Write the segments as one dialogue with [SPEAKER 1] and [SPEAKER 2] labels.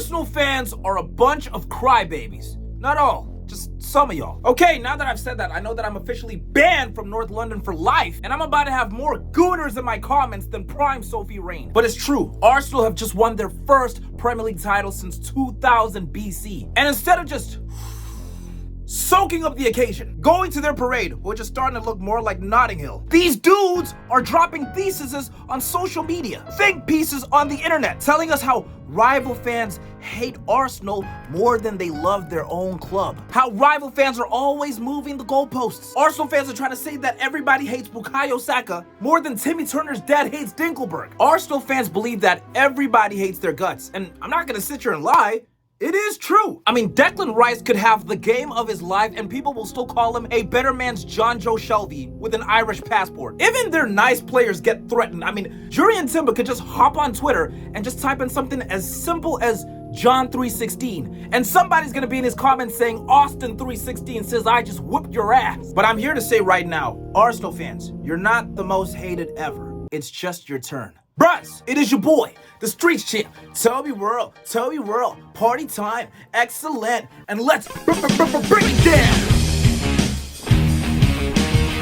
[SPEAKER 1] Arsenal fans are a bunch of crybabies. Not all, just some of y'all. Okay, now that I've said that, I know that I'm officially banned from North London for life, and I'm about to have more gooners in my comments than prime Sophie Rain. But it's true, Arsenal have just won their first Premier League title since 2000 BC. And instead of just soaking up the occasion, going to their parade, which is starting to look more like Notting Hill, these dudes are dropping theses on social media, think pieces on the internet, telling us how rival fans hate Arsenal more than they love their own club. How rival fans are always moving the goalposts. Arsenal fans are trying to say that everybody hates Bukayo Saka more than Timmy Turner's dad hates Dinkelberg. Arsenal fans believe that everybody hates their guts, and I'm not gonna sit here and lie. It is true. I mean, Declan Rice could have the game of his life and people will still call him a better man's John Joe Shelby with an Irish passport. Even their nice players get threatened. I mean, Jurriën Timber could just hop on Twitter and just type in something as simple as John 3:16, and somebody's gonna be in his comments saying Austin 3:16 says I just whooped your ass. But I'm here to say right now, Arsenal fans, you're not the most hated ever. It's just your turn. Bruss, it is your boy, the streets champ, Toby World, party time, excellent, and let's bring it down.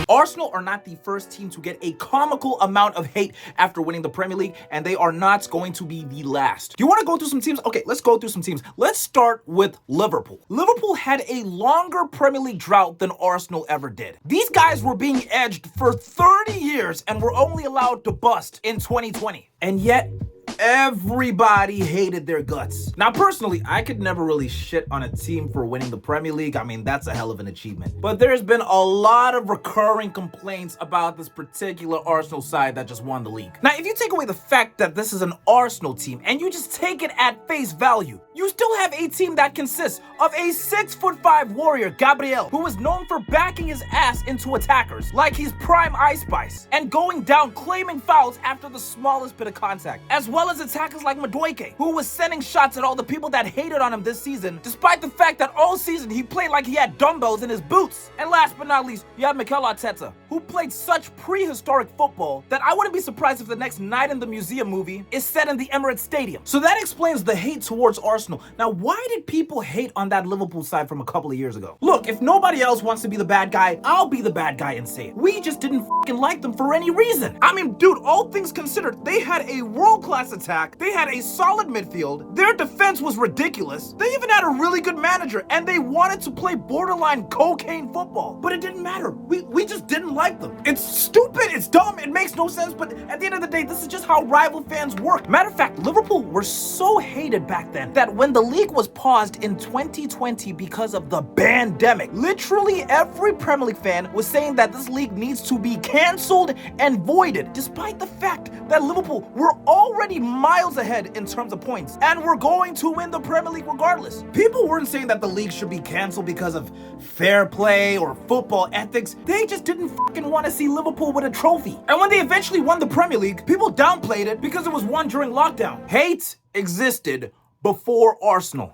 [SPEAKER 1] Arsenal are not the first team to get a comical amount of hate after winning the Premier League, and they are not going to be the last. Do you want to go through some teams? Okay, let's go through some teams. Let's start with Liverpool. Liverpool had a longer Premier League drought than Arsenal ever did. These guys were being edged for 30 years and were only allowed to bust in 2020. And yet, everybody hated their guts. Now, personally, I could never really shit on a team for winning the Premier League. I mean, that's a hell of an achievement. But there's been a lot of recurring complaints about this particular Arsenal side that just won the league. Now, if you take away the fact that this is an Arsenal team and you just take it at face value, you still have a team that consists of a 6'5" warrior, Gabriel, who is known for backing his ass into attackers like he's prime Ice Spice and going down claiming fouls after the smallest bit of contact, as well as attackers like Madueke, who was sending shots at all the people that hated on him this season, despite the fact that all season he played like he had dumbbells in his boots. And last but not least, you have Mikel Arteta, who played such prehistoric football that I wouldn't be surprised if the next Night in the Museum movie is set in the Emirates Stadium. So that explains the hate towards Arsenal. Now, why did people hate on that Liverpool side from a couple of years ago? Look, if nobody else wants to be the bad guy, I'll be the bad guy and say it. We just didn't fucking like them for any reason. I mean, dude, all things considered, they had a world-class attack, they had a solid midfield, their defense was ridiculous, they even had a really good manager, and they wanted to play borderline cocaine football. But it didn't matter. We just didn't like them. It's stupid, it's dumb, it makes no sense, but at the end of the day, this is just how rival fans work. Matter of fact, Liverpool were so hated back then that when the league was paused in 2020 because of the pandemic, literally every Premier League fan was saying that this league needs to be cancelled and voided, despite the fact that Liverpool were already miles ahead in terms of points and were going to win the Premier League regardless. People weren't saying that the league should be canceled because of fair play or football ethics. They just didn't fucking want to see Liverpool with a trophy. And when they eventually won the Premier League, people downplayed it because it was won during lockdown. Hate existed before Arsenal.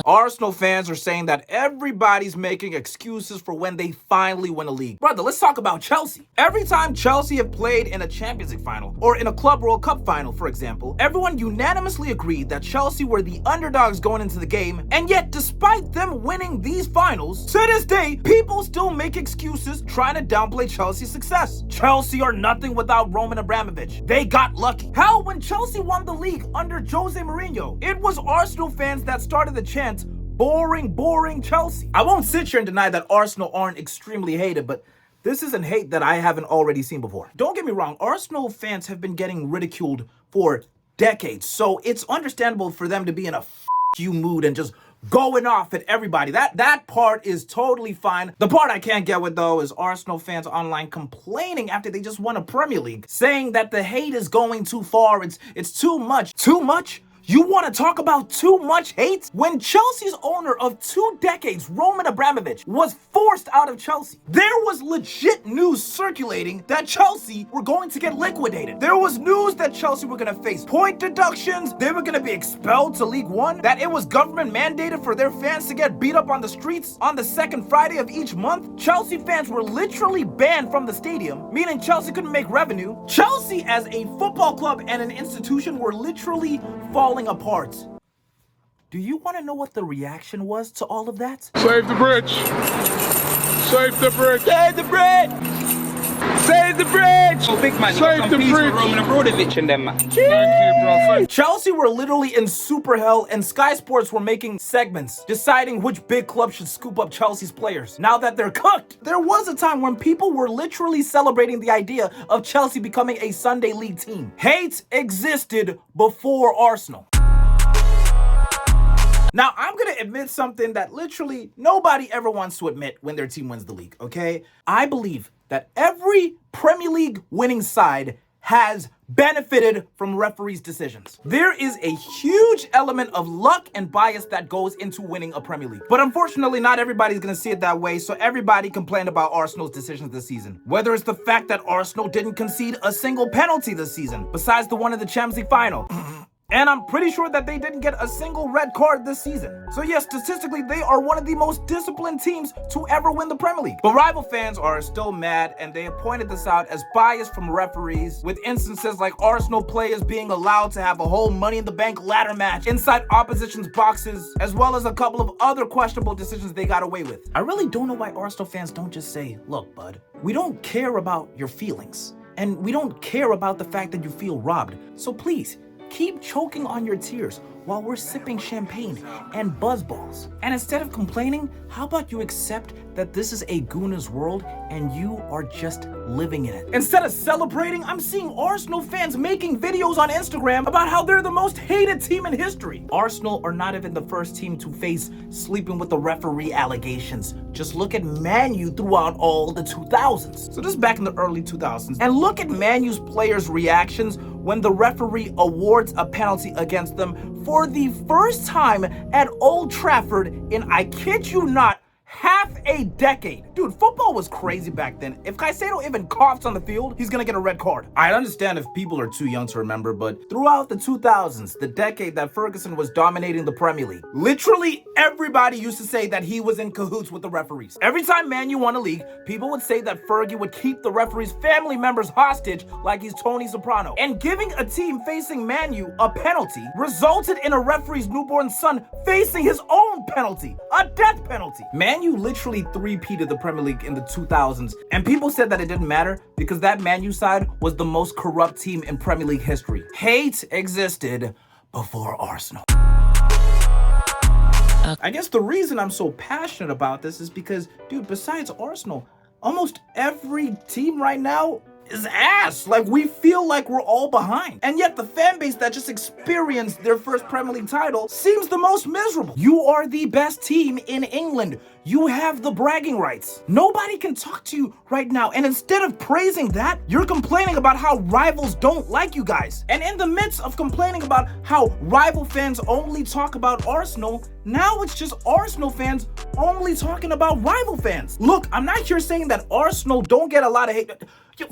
[SPEAKER 1] Arsenal fans are saying that everybody's making excuses for when they finally win a league. Brother, let's talk about Chelsea. Every time Chelsea have played in a Champions League final, or in a Club World Cup final, for example, everyone unanimously agreed that Chelsea were the underdogs going into the game, and yet despite them winning these finals, to this day, people still make excuses trying to downplay Chelsea's success. Chelsea are nothing without Roman Abramovich. They got lucky. Hell, when Chelsea won the league under Jose Mourinho, it was Arsenal fans that started the chant, boring Chelsea. I won't sit here and deny that Arsenal aren't extremely hated, but this isn't hate that I haven't already seen before. Don't get me wrong, Arsenal fans have been getting ridiculed for decades, so it's understandable for them to be in a f you mood and just going off at everybody. That part is totally fine. The part I can't get with, though, is Arsenal fans online complaining after they just won a Premier League, saying that the hate is going too far, it's too much. Too much? You want to talk about too much hate? When Chelsea's owner of 2 decades, Roman Abramovich, was forced out of Chelsea, there was legit news circulating that Chelsea were going to get liquidated. There was news that Chelsea were going to face point deductions, they were going to be expelled to League One, that it was government mandated for their fans to get beat up on the streets on the second Friday of each month. Chelsea fans were literally banned from the stadium, meaning Chelsea couldn't make revenue. Chelsea as a football club and an institution were literally falling falling apart. Do you want to know what the reaction was to all of that?
[SPEAKER 2] Save the bridge! Save the bridge!
[SPEAKER 3] Save the bridge! Save the bridge!
[SPEAKER 4] Oh, big man,
[SPEAKER 2] Save the bridge!
[SPEAKER 4] Roman Abramovich and them, man.
[SPEAKER 2] Thank you, bro. Thank
[SPEAKER 1] Chelsea were literally in super hell, and Sky Sports were making segments deciding which big club should scoop up Chelsea's players. Now that they're cooked, there was a time when people were literally celebrating the idea of Chelsea becoming a Sunday League team. Hate existed before Arsenal. Now, I'm going to admit something that literally nobody ever wants to admit when their team wins the league, okay? I believe that every Premier League winning side has benefited from referees' decisions. There is a huge element of luck and bias that goes into winning a Premier League. But unfortunately, not everybody's gonna see it that way, so everybody complained about Arsenal's decisions this season. Whether it's the fact that Arsenal didn't concede a single penalty this season, besides the one in the Champions League final. And I'm pretty sure that they didn't get a single red card this season. So yes, statistically, they are one of the most disciplined teams to ever win the Premier League. But rival fans are still mad, and they have pointed this out as bias from referees, with instances like Arsenal players being allowed to have a whole Money in the Bank ladder match inside opposition's boxes, as well as a couple of other questionable decisions they got away with. I really don't know why Arsenal fans don't just say, look, bud, we don't care about your feelings, and we don't care about the fact that you feel robbed. So please, keep choking on your tears while we're sipping champagne and buzzballs. And instead of complaining, how about you accept that this is a Guna's world and you are just living in it? Instead of celebrating, I'm seeing Arsenal fans making videos on Instagram about how they're the most hated team in history. Arsenal are not even the first team to face sleeping with the referee allegations. Just look at Man U throughout all the 2000s. So this is back in the early 2000s. And look at Man U's players' reactions when the referee awards a penalty against them for the first time at Old Trafford in, I kid you not, half a decade. Dude, football was crazy back then. If Caicedo even coughs on the field, he's gonna get a red card. I understand if people are too young to remember, but throughout the 2000s, the decade that Ferguson was dominating the Premier League, literally everybody used to say that he was in cahoots with the referees. Every time Man U won a league, people would say that Fergie would keep the referees' family members hostage like he's Tony Soprano. And giving a team facing Man U a penalty resulted in a referee's newborn son facing his own penalty, a death penalty. Man U literally three-peated the Premier League in the 2000s, and people said that it didn't matter because that Man U side was the most corrupt team in Premier League history. Hate existed before Arsenal. I guess the reason I'm so passionate about this is because, dude, besides Arsenal, almost every team right now is ass. Like, we feel like we're all behind. And yet the fan base that just experienced their first Premier League title seems the most miserable. You are the best team in England. You have the bragging rights. Nobody can talk to you right now. And instead of praising that, you're complaining about how rivals don't like you guys. And in the midst of complaining about how rival fans only talk about Arsenal, now it's just Arsenal fans only talking about rival fans. Look, I'm not here saying that Arsenal don't get a lot of hate.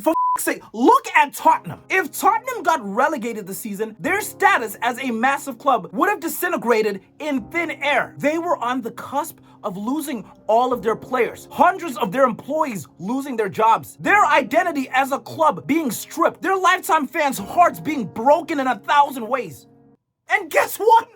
[SPEAKER 1] For sake, look at Tottenham. If Tottenham got relegated this season, their status as a massive club would have disintegrated in thin air. They were on the cusp of losing all of their players, hundreds of their employees losing their jobs, their identity as a club being stripped, their lifetime fans' hearts being broken in 1,000 ways. And guess what?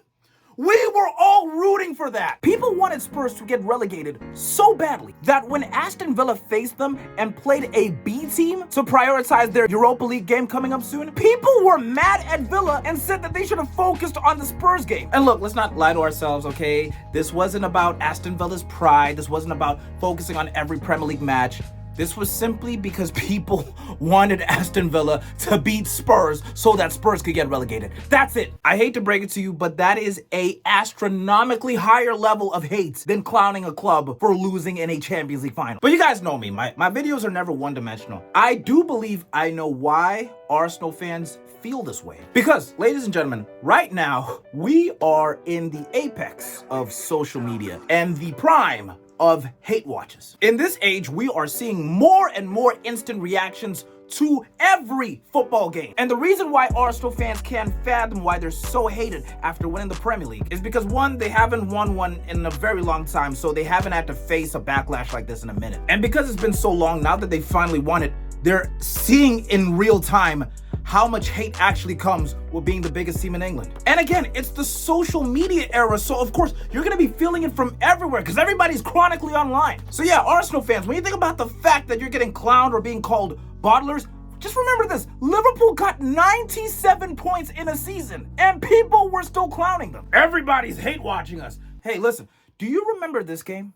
[SPEAKER 1] We were all rooting for that. People wanted Spurs to get relegated so badly that when Aston Villa faced them and played a B team to prioritize their Europa League game coming up soon, people were mad at Villa and said that they should have focused on the Spurs game. And look, let's not lie to ourselves, okay? This wasn't about Aston Villa's pride. This wasn't about focusing on every Premier League match. This was simply because people wanted Aston Villa to beat Spurs so that Spurs could get relegated. That's it. I hate to break it to you, but that is an astronomically higher level of hate than clowning a club for losing in a Champions League final. But you guys know me. My videos are never one-dimensional. I do believe I know why Arsenal fans feel this way. Because, ladies and gentlemen, right now, we are in the apex of social media and the prime of hate watches. In this age, we are seeing more and more instant reactions to every football game. And the reason why Arsenal fans can't fathom why they're so hated after winning the Premier League is because, one, they haven't won one in a very long time, so they haven't had to face a backlash like this in a minute. And because it's been so long, now that they finally won it, they're seeing in real time how much hate actually comes with being the biggest team in England. And again, it's the social media era, so of course, you're gonna be feeling it from everywhere because everybody's chronically online. So yeah, Arsenal fans, when you think about the fact that you're getting clowned or being called bottlers, just remember this, Liverpool got 97 points in a season, and people were still clowning them. Everybody's hate watching us. Hey, listen, do you remember this game?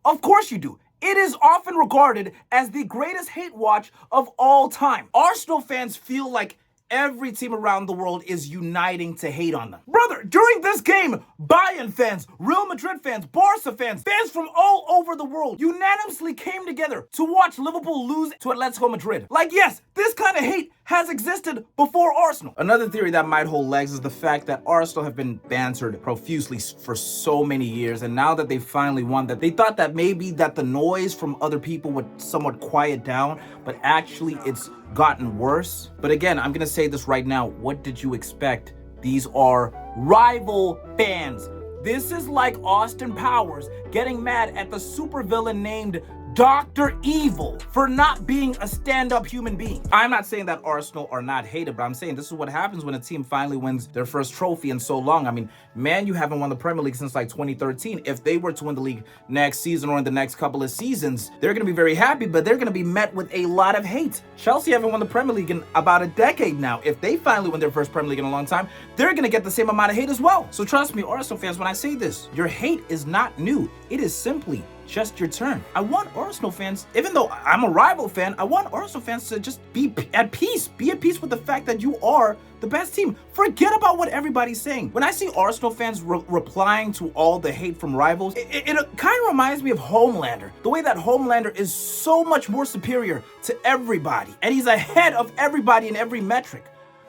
[SPEAKER 1] Of course you do. It is often regarded as the greatest hate watch of all time. Arsenal fans feel like every team around the world is uniting to hate on them. Brother, during this game, Bayern fans, Real Madrid fans, Barca fans, fans from all over the world unanimously came together to watch Liverpool lose to Atletico Madrid. Like, yes, this kind of hate has existed before Arsenal. Another theory that might hold legs is the fact that Arsenal have been bantered profusely for so many years, and now that they finally won, that they thought that maybe that the noise from other people would somewhat quiet down, but actually it's gotten worse. But again, I'm gonna say this right now, what did you expect? These are rival fans. This is like Austin Powers getting mad at the supervillain named Dr. Evil for not being a stand-up human being. I'm not saying that Arsenal are not hated, but I'm saying this is what happens when a team finally wins their first trophy in so long. I mean, Man, you haven't won the Premier League since like 2013. If they were to win the league next season or in the next couple of seasons, they're going to be very happy, but they're going to be met with a lot of hate. Chelsea haven't won the Premier League in about a decade now. If they finally win their first Premier League in a long time, they're going to get the same amount of hate as well. So trust me, Arsenal fans, when I say this, your hate is not new. It is simply just your turn. I want Arsenal fans, even though I'm a rival fan, I want Arsenal fans to just be at peace. Be at peace with the fact that you are the best team. Forget about what everybody's saying. When I see Arsenal fans replying to all the hate from rivals, it kind of reminds me of Homelander. The way that Homelander is so much more superior to everybody, and he's ahead of everybody in every metric,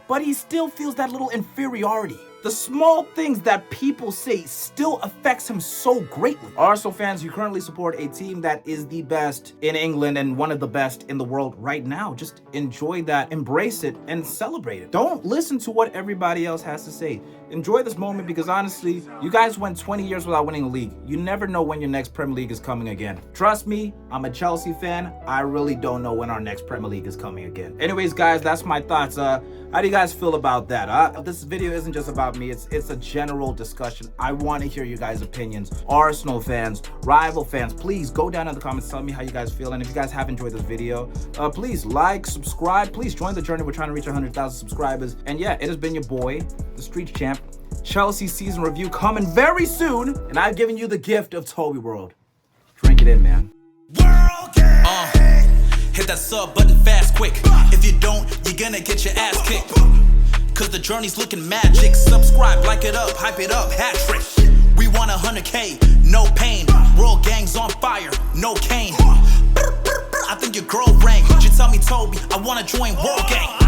[SPEAKER 1] but he still feels that little inferiority. The small things that people say still affects him so greatly. Arsenal fans, you currently support a team that is the best in England and one of the best in the world right now. Just enjoy that, embrace it, and celebrate it. Don't listen to what everybody else has to say. Enjoy this moment because honestly, you guys went 20 years without winning a league. You never know when your next Premier League is coming again. Trust me, I'm a Chelsea fan. I really don't know when our next Premier League is coming again. Anyways, guys, that's my thoughts. How do you guys feel about that? This video isn't just about me. It's a general discussion. I want to hear you guys' opinions. Arsenal fans, rival fans, please go down in the comments, tell me how you guys feel. And if you guys have enjoyed this video, please like, subscribe, please join the journey. We're trying to reach 100,000 subscribers. And yeah, it has been your boy, the Street Champ. Chelsea season review coming very soon. And I've given you the gift of Toby World. Drink it in, man.
[SPEAKER 4] Hit that sub button fast, quick. If you don't, you're gonna get your ass kicked. Cause the journey's looking magic. Subscribe, like it up, hype it up, hat trick. We want 100K, no pain. World gang's on fire, no cane. I think your girl rang. You tell me, Toby, I wanna join World Gang.